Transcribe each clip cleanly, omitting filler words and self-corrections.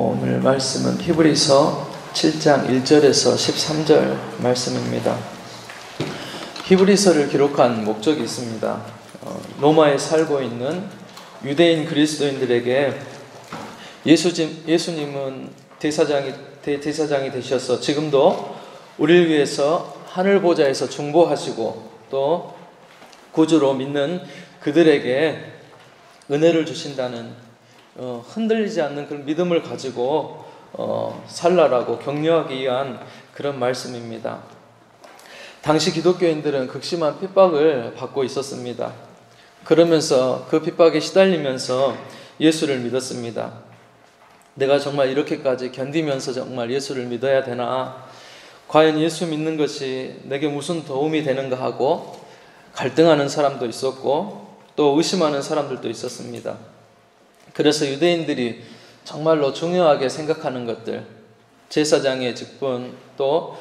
오늘 말씀은 히브리서 7장 1절에서 13절 말씀입니다. 히브리서를 기록한 목적이 있습니다. 로마에 살고 있는 유대인 그리스도인들에게 예수님은 대제사장이 되셔서 지금도 우리를 위해서 하늘 보좌에서 중보하시고 또 구주로 믿는 그들에게 은혜를 주신다는 흔들리지 않는 그런 믿음을 가지고 살라라고 격려하기 위한 그런 말씀입니다. 당시 기독교인들은 극심한 핍박을 받고 있었습니다. 그러면서 그 핍박에 시달리면서 예수를 믿었습니다. 내가 정말 이렇게까지 견디면서 정말 예수를 믿어야 되나? 과연 예수 믿는 것이 내게 무슨 도움이 되는가 하고 갈등하는 사람도 있었고 또 의심하는 사람들도 있었습니다. 그래서 유대인들이 정말로 중요하게 생각하는 것들, 제사장의 직분, 또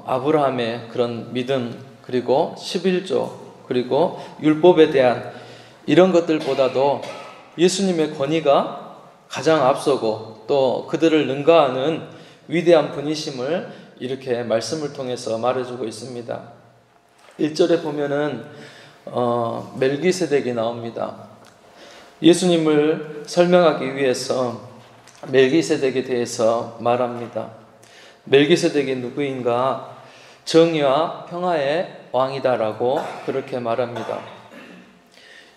아브라함의 그런 믿음, 그리고 11조, 그리고 율법에 대한 이런 것들보다도 예수님의 권위가 가장 앞서고 또 그들을 능가하는 위대한 분이심을 이렇게 말씀을 통해서 말해주고 있습니다. 1절에 보면은 멜기세덱이 나옵니다. 예수님을 설명하기 위해서 멜기세덱에 대해서 말합니다. 멜기세덱이 누구인가? 정의와 평화의 왕이다라고 그렇게 말합니다.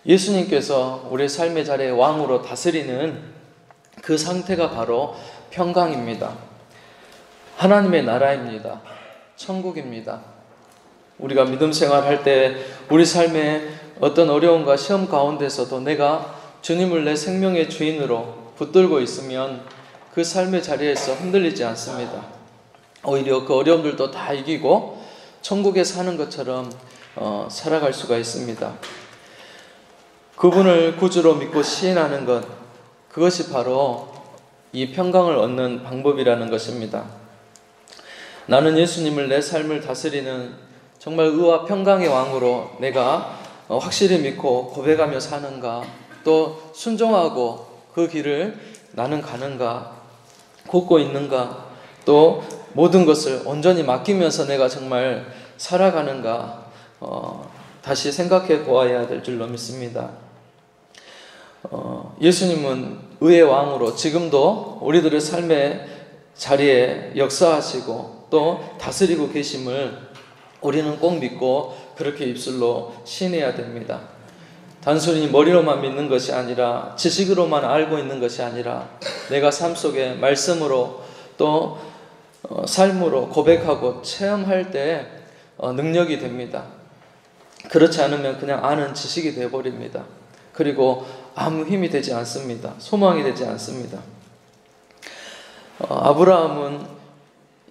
예수님께서 우리의 삶의 자리에 왕으로 다스리는 그 상태가 바로 평강입니다. 하나님의 나라입니다. 천국입니다. 우리가 믿음 생활할 때 우리 삶에 어떤 어려움과 시험 가운데서도 내가 주님을 내 생명의 주인으로 붙들고 있으면 그 삶의 자리에서 흔들리지 않습니다. 오히려 그 어려움들도 다 이기고 천국에 사는 것처럼 살아갈 수가 있습니다. 그분을 구주로 믿고 시인하는 것, 그것이 바로 이 평강을 얻는 방법이라는 것입니다. 나는 예수님을 내 삶을 다스리는 정말 의와 평강의 왕으로 내가 확실히 믿고 고백하며 사는가, 또 순종하고 그 길을 나는 가는가, 걷고 있는가, 또 모든 것을 온전히 맡기면서 내가 정말 살아가는가 다시 생각해 보아야 될 줄로 믿습니다. 예수님은 의의 왕으로 지금도 우리들의 삶의 자리에 역사하시고 또 다스리고 계심을 우리는 꼭 믿고 그렇게 입술로 시인해야 됩니다. 단순히 머리로만 믿는 것이 아니라 지식으로만 알고 있는 것이 아니라 내가 삶 속에 말씀으로 또 삶으로 고백하고 체험할 때 능력이 됩니다. 그렇지 않으면 그냥 아는 지식이 되어버립니다. 그리고 아무 힘이 되지 않습니다. 소망이 되지 않습니다. 아브라함은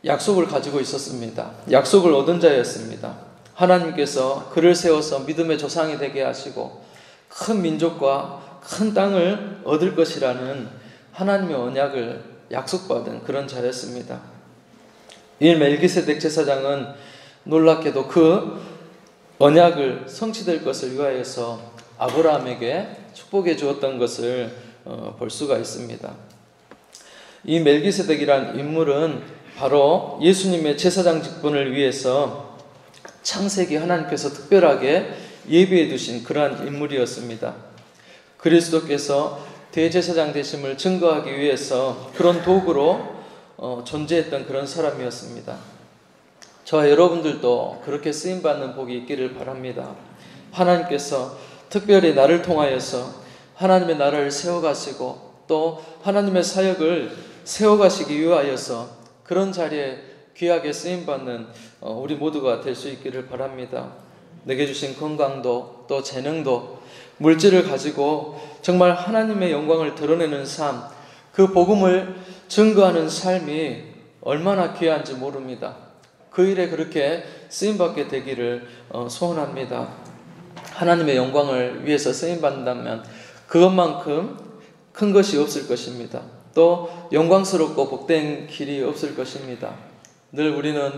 약속을 가지고 있었습니다. 약속을 얻은 자였습니다. 하나님께서 그를 세워서 믿음의 조상이 되게 하시고 큰 민족과 큰 땅을 얻을 것이라는 하나님의 언약을 약속받은 그런 자였습니다. 이 멜기세덱 제사장은 놀랍게도 그 언약을 성취될 것을 위하여서 아브라함에게 축복해 주었던 것을 볼 수가 있습니다. 이 멜기세덱이란 인물은 바로 예수님의 제사장 직분을 위해서 창세기 하나님께서 특별하게 예비해 두신 그러한 인물이었습니다. 그리스도께서 대제사장 되심을 증거하기 위해서 그런 도구로 존재했던 그런 사람이었습니다. 저와 여러분들도 그렇게 쓰임받는 복이 있기를 바랍니다. 하나님께서 특별히 나를 통하여서 하나님의 나라를 세워가시고 또 하나님의 사역을 세워가시기 위하여서 그런 자리에 귀하게 쓰임받는 우리 모두가 될 수 있기를 바랍니다. 내게 주신 건강도 또 재능도 물질을 가지고 정말 하나님의 영광을 드러내는 삶, 그 복음을 증거하는 삶이 얼마나 귀한지 모릅니다. 그 일에 그렇게 쓰임받게 되기를 소원합니다. 하나님의 영광을 위해서 쓰임받는다면 그것만큼 큰 것이 없을 것입니다. 또 영광스럽고 복된 길이 없을 것입니다. 늘 우리는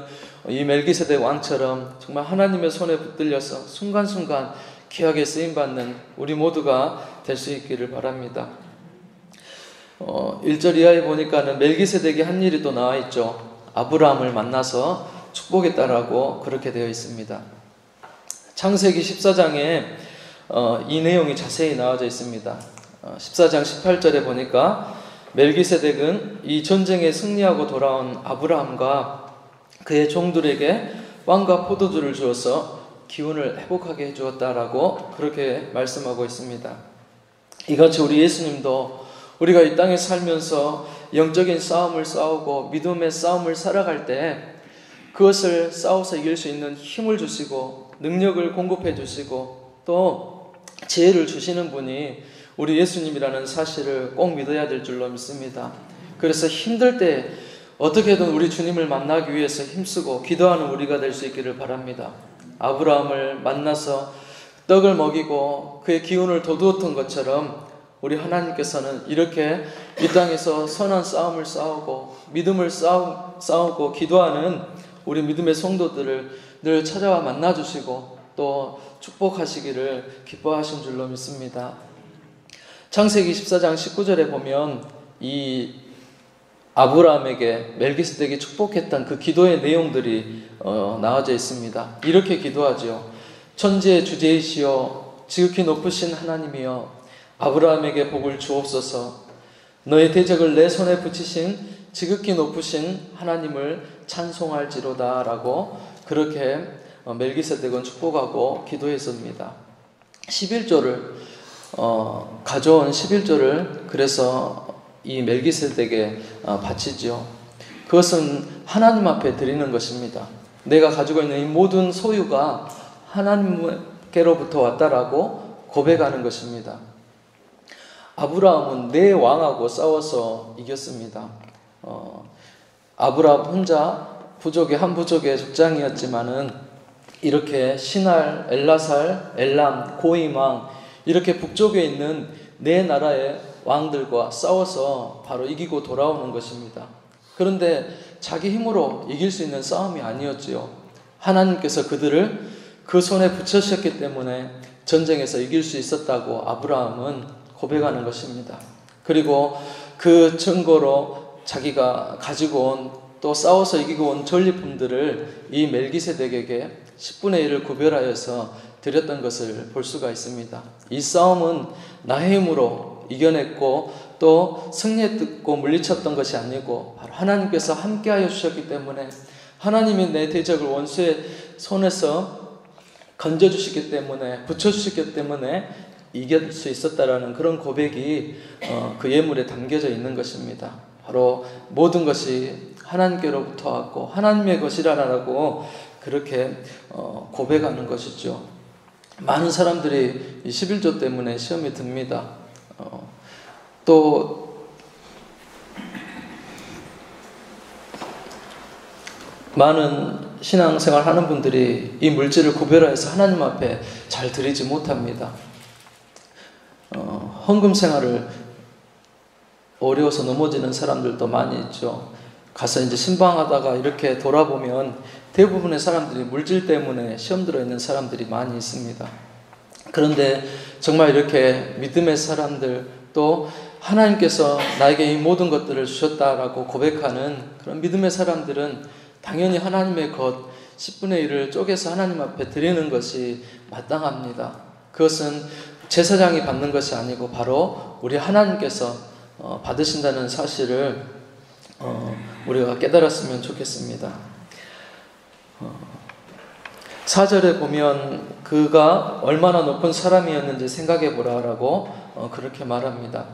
이 멜기세덱 왕처럼 정말 하나님의 손에 붙들려서 순간순간 귀하게 쓰임받는 우리 모두가 될 수 있기를 바랍니다. 1절 이하에 보니까는 멜기세덱이 한 일이 또 나와 있죠. 아브라함을 만나서 축복했다라고 그렇게 되어 있습니다. 창세기 14장에 이 내용이 자세히 나와져 있습니다. 14장 18절에 보니까 멜기세덱은 이 전쟁에 승리하고 돌아온 아브라함과 그의 종들에게 빵과 포도주를 주어서 기운을 회복하게 해주었다라고 그렇게 말씀하고 있습니다. 이같이 우리 예수님도 우리가 이 땅에 살면서 영적인 싸움을 싸우고 믿음의 싸움을 살아갈 때 그것을 싸워서 이길 수 있는 힘을 주시고 능력을 공급해 주시고 또 지혜를 주시는 분이 우리 예수님이라는 사실을 꼭 믿어야 될 줄로 믿습니다. 그래서 힘들 때 어떻게든 우리 주님을 만나기 위해서 힘쓰고 기도하는 우리가 될 수 있기를 바랍니다. 아브라함을 만나서 떡을 먹이고 그의 기운을 돋우었던 것처럼 우리 하나님께서는 이렇게 이 땅에서 선한 싸움을 싸우고 믿음을 싸우고 기도하는 우리 믿음의 성도들을 늘 찾아와 만나주시고 또 축복하시기를 기뻐하신 줄로 믿습니다. 창세기 14장 19절에 보면 이 아브라함에게 멜기세덱이 축복했던 그 기도의 내용들이 나와져 있습니다. 이렇게 기도하죠. 천지의 주제이시여 지극히 높으신 하나님이여 아브라함에게 복을 주옵소서. 너의 대적을 내 손에 붙이신 지극히 높으신 하나님을 찬송할지로다 라고 그렇게 멜기세덱은 축복하고 기도했습니다. 11조를 가져온 11조를 그래서 이 멜기세덱에 바치죠. 그것은 하나님 앞에 드리는 것입니다. 내가 가지고 있는 이 모든 소유가 하나님께로부터 왔다라고 고백하는 것입니다. 아브라함은 네 왕하고 싸워서 이겼습니다. 아브라함 혼자 한 부족의 족장이었지만은 이렇게 신할, 엘라살, 엘람, 고임왕 이렇게 북쪽에 있는 네 나라의 왕들과 싸워서 바로 이기고 돌아오는 것입니다. 그런데 자기 힘으로 이길 수 있는 싸움이 아니었지요. 하나님께서 그들을 그 손에 붙여주셨기 때문에 전쟁에서 이길 수 있었다고 아브라함은 고백하는 것입니다. 그리고 그 증거로 자기가 가지고 온 또 싸워서 이기고 온 전리품들을 이 멜기세덱에게 10분의 1을 구별하여서 드렸던 것을 볼 수가 있습니다. 이 싸움은 나의 힘으로 이겨냈고 또 승리했고 물리쳤던 것이 아니고 바로 하나님께서 함께하여 주셨기 때문에 하나님이 내 대적을 원수의 손에서 건져주시기 때문에 붙여주시기 때문에 이길 수 있었다라는 그런 고백이 그 예물에 담겨져 있는 것입니다. 바로 모든 것이 하나님께로부터 왔고 하나님의 것이라고 그렇게 고백하는 것이죠. 많은 사람들이 이 11조 때문에 시험에 듭니다. 또 많은 신앙생활 하는 분들이 이 물질을 구별해서 하나님 앞에 잘 드리지 못합니다. 헌금 생활을 어려워서 넘어지는 사람들도 많이 있죠. 가서 이제 신방하다가 이렇게 돌아보면 대부분의 사람들이 물질 때문에 시험 들어 있는 사람들이 많이 있습니다. 그런데 정말 이렇게 믿음의 사람들 또 하나님께서 나에게 이 모든 것들을 주셨다라고 고백하는 그런 믿음의 사람들은 당연히 하나님의 것 10분의 1을 쪼개서 하나님 앞에 드리는 것이 마땅합니다. 그것은 제사장이 받는 것이 아니고 바로 우리 하나님께서 받으신다는 사실을 우리가 깨달았으면 좋겠습니다. 4절에 보면 그가 얼마나 높은 사람이었는지 생각해 보라라고 그렇게 말합니다.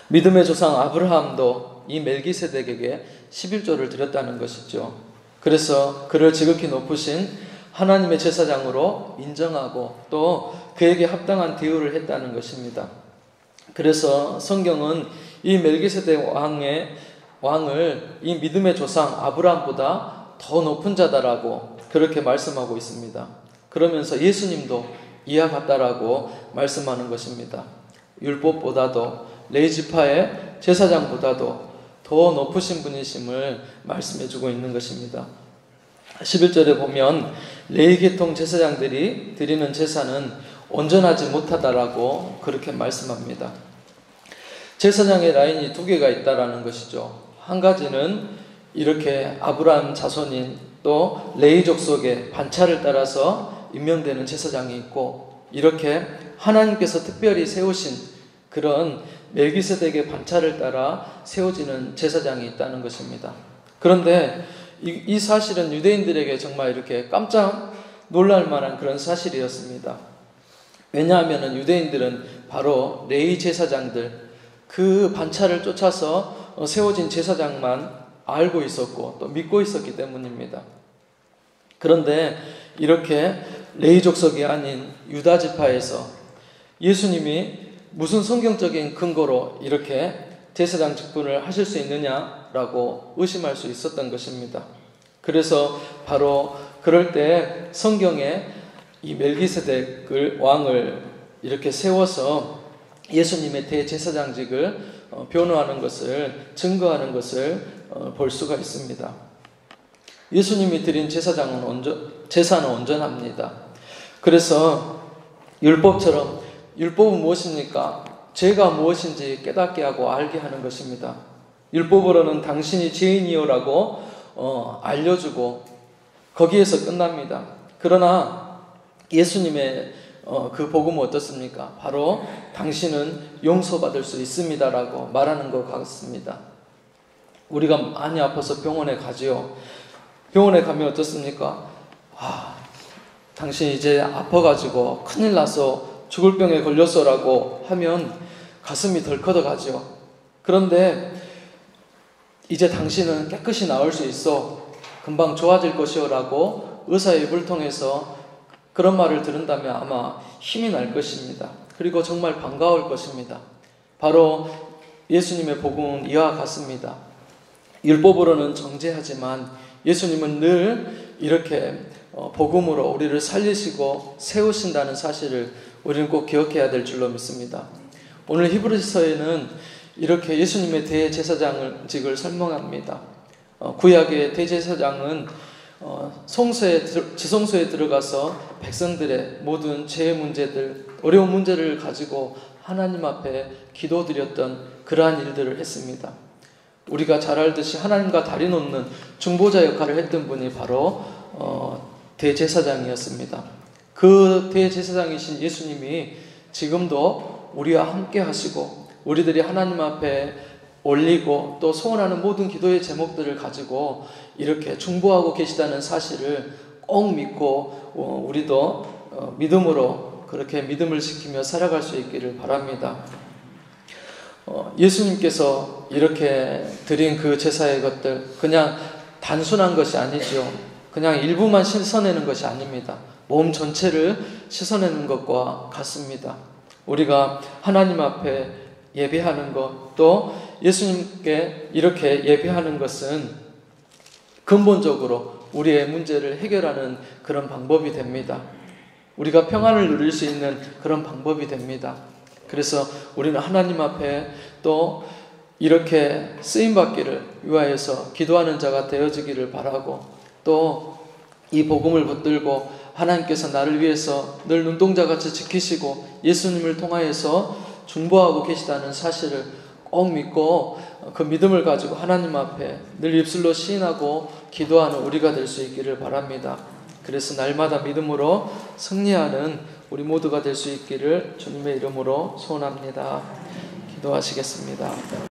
믿음의 조상 아브라함도 이 멜기세덱에게 11조를 드렸다는 것이죠. 그래서 그를 지극히 높으신 하나님의 제사장으로 인정하고 또 그에게 합당한 대우를 했다는 것입니다. 그래서 성경은 이 멜기세덱 왕을 이 믿음의 조상 아브라함보다 더 높은 자다라고 그렇게 말씀하고 있습니다. 그러면서 예수님도 이와 같다라고 말씀하는 것입니다. 율법보다도 레위지파의 제사장보다도 더 높으신 분이심을 말씀해주고 있는 것입니다. 11절에 보면 레위계통 제사장들이 드리는 제사는 온전하지 못하다라고 그렇게 말씀합니다. 제사장의 라인이 두 개가 있다라는 것이죠. 한 가지는 이렇게 아브라함 자손인 또 레위 족속의 반차를 따라서 임명되는 제사장이 있고, 이렇게 하나님께서 특별히 세우신 그런 멜기세덱의 반차를 따라 세워지는 제사장이 있다는 것입니다. 그런데 이 사실은 유대인들에게 정말 이렇게 깜짝 놀랄 만한 그런 사실이었습니다. 왜냐하면 유대인들은 바로 레위 제사장들, 그 반차를 쫓아서 세워진 제사장만 알고 있었고 또 믿고 있었기 때문입니다. 그런데 이렇게 레위 족속이 아닌 유다 지파에서 예수님이 무슨 성경적인 근거로 이렇게 제사장 직분을 하실 수 있느냐라고 의심할 수 있었던 것입니다. 그래서 바로 그럴 때 성경에 이 멜기세덱 왕을 이렇게 세워서 예수님의 대제사장직을 변호하는 것을, 증거하는 것을 볼 수가 있습니다. 예수님이 드린 제사는 온전합니다. 그래서 율법처럼, 율법은 무엇입니까? 죄가 무엇인지 깨닫게 하고 알게 하는 것입니다. 율법으로는 당신이 죄인이요라고 알려주고 거기에서 끝납니다. 그러나 예수님의 그 복음은 어떻습니까? 바로 당신은 용서받을 수 있습니다라고 말하는 것 같습니다. 우리가 많이 아파서 병원에 가지요. 병원에 가면 어떻습니까? 당신 이제 아파가지고 큰일 나서 죽을 병에 걸렸어라고 하면 가슴이 덜커덕하죠. 그런데 이제 당신은 깨끗이 나을 수 있어, 금방 좋아질 것이요라고 의사의 입을 통해서 그런 말을 들은다면 아마 힘이 날 것입니다. 그리고 정말 반가울 것입니다. 바로 예수님의 복음은 이와 같습니다. 율법으로는 정죄하지만 예수님은 늘 이렇게 복음으로 우리를 살리시고 세우신다는 사실을 우리는 꼭 기억해야 될 줄로 믿습니다. 오늘 히브리서에는 이렇게 예수님의 대제사장직을 설명합니다. 구약의 대제사장은 지성소에 들어가서 백성들의 모든 죄의 문제들, 어려운 문제를 가지고 하나님 앞에 기도드렸던 그러한 일들을 했습니다. 우리가 잘 알듯이 하나님과 다리 놓는 중보자 역할을 했던 분이 바로 대제사장이었습니다. 그 대제사장이신 예수님이 지금도 우리와 함께 하시고 우리들이 하나님 앞에 올리고 또 소원하는 모든 기도의 제목들을 가지고 이렇게 중보하고 계시다는 사실을 꼭 믿고 우리도 믿음으로 그렇게 믿음을 지키며 살아갈 수 있기를 바랍니다. 예수님께서 이렇게 드린 그 제사의 것들, 그냥 단순한 것이 아니죠. 그냥 일부만 씻어내는 것이 아닙니다. 몸 전체를 씻어내는 것과 같습니다. 우리가 하나님 앞에 예배하는 것, 또 예수님께 이렇게 예배하는 것은 근본적으로 우리의 문제를 해결하는 그런 방법이 됩니다. 우리가 평안을 누릴 수 있는 그런 방법이 됩니다. 그래서 우리는 하나님 앞에 또 이렇게 쓰임받기를 위하여서 기도하는 자가 되어지기를 바라고, 또 이 복음을 붙들고 하나님께서 나를 위해서 늘 눈동자같이 지키시고 예수님을 통하여서 중보하고 계시다는 사실을 꼭 믿고 그 믿음을 가지고 하나님 앞에 늘 입술로 시인하고 기도하는 우리가 될 수 있기를 바랍니다. 그래서 날마다 믿음으로 승리하는 우리 모두가 될 수 있기를 주님의 이름으로 소원합니다. 기도하시겠습니다.